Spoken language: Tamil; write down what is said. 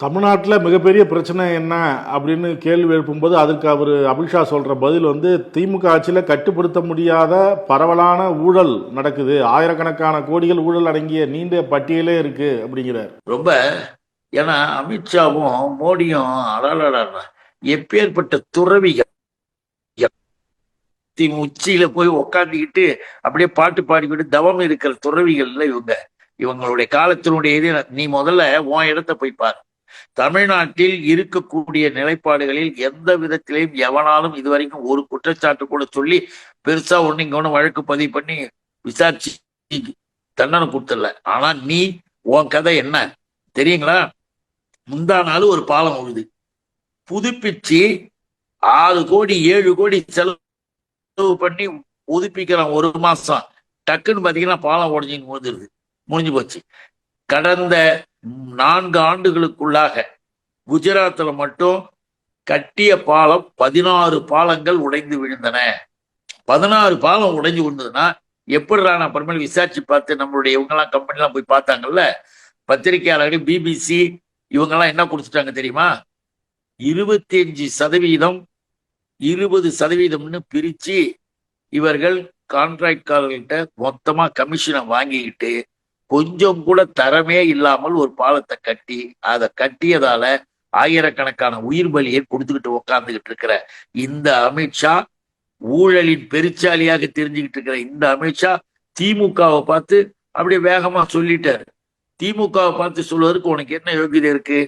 தமிழ்நாட்டில் மிகப்பெரிய பிரச்சனை என்ன அப்படின்னு கேள்வி எழுப்பும்போது அதுக்கு அவர் அமித்ஷா சொல்ற பதில் வந்து திமுக ஆட்சியில் கட்டுப்படுத்த முடியாத பரவலான ஊழல் நடக்குது, ஆயிரக்கணக்கான கோடிகள் ஊழல் அடங்கிய நீண்ட பட்டியலே இருக்கு அப்படிங்கிறார். ரொம்ப ஏன்னா அமித்ஷாவும் மோடியும் அடாடா எப்பேற்பட்ட துறவிகள். உச்சியில போய் உக்காந்துக்கிட்டு அப்படியே பாட்டு பாடிக்கிட்டு தவம் இருக்கிற துறவிகள்ல இவங்களுடைய காலத்தினுடைய இது. நீ முதல்ல உன் இடத்த போய் பாரு. தமிழ்நாட்டில் இருக்கக்கூடிய நிலைப்பாடுகளில் எந்த விதத்திலையும் எவனாலும் இதுவரைக்கும் ஒரு குற்றச்சாட்டு கூட சொல்லி பெருசா ஒண்ணு இங்க ஒண்ணு வழக்கு பதிவு பண்ணி விசாரிச்சு தண்டனை கொடுத்துடல. ஆனா நீ உன் கதை என்ன தெரியுங்களா? முந்தா நாள் ஒரு பாலம் உழுது புதுப்பிச்சு 6 கோடி 7 கோடி செலவு பண்ணி புதுப்பிக்கிறான். ஒரு மாசம் டக்குன்னு பாத்தீங்கன்னா பாலம் உடஞ்சின்னு முடிஞ்சிருது, முடிஞ்சு போச்சு. கடந்த 4 ஆண்டுகளுக்குள்ளாக குஜராத்ல மட்டும் கட்டிய பாலம் 16 பாலங்கள் உடைந்து விழுந்தன. 16 பாலம் உடைஞ்சு விழுந்ததுன்னா எப்படிடா? நான் அப்புறமேல விசாரிச்சு பார்த்து நம்மளுடைய இவங்கெல்லாம் கம்பெனிலாம் போய் பார்த்தாங்கல்ல, பத்திரிகையாளர்கள் பிபிசி இவங்கெல்லாம் என்ன கொடுத்துட்டாங்க தெரியுமா? 25% 20%ன்னு பிரிச்சு இவர்கள் கான்ட்ராக்டர்கிட்ட மொத்தமா கமிஷனை வாங்கிக்கிட்டு கொஞ்சம் கூட தரமே இல்லாமல் ஒரு பாலத்தை கட்டி அதை கட்டியதால ஆயிரக்கணக்கான உயிர் பலியை கொடுத்துக்கிட்டு உட்கார்ந்துகிட்டு இருக்கிற இந்த அமித்ஷா, ஊழலின் பெருச்சாலியாக தெரிஞ்சுக்கிட்டு இருக்கிற இந்த அமித்ஷா திமுகவை பார்த்து அப்படியே வேகமா சொல்லிட்டாரு. திமுகவை பார்த்து சொல்வதற்கு உனக்கு என்ன யோகியதை இருக்கு?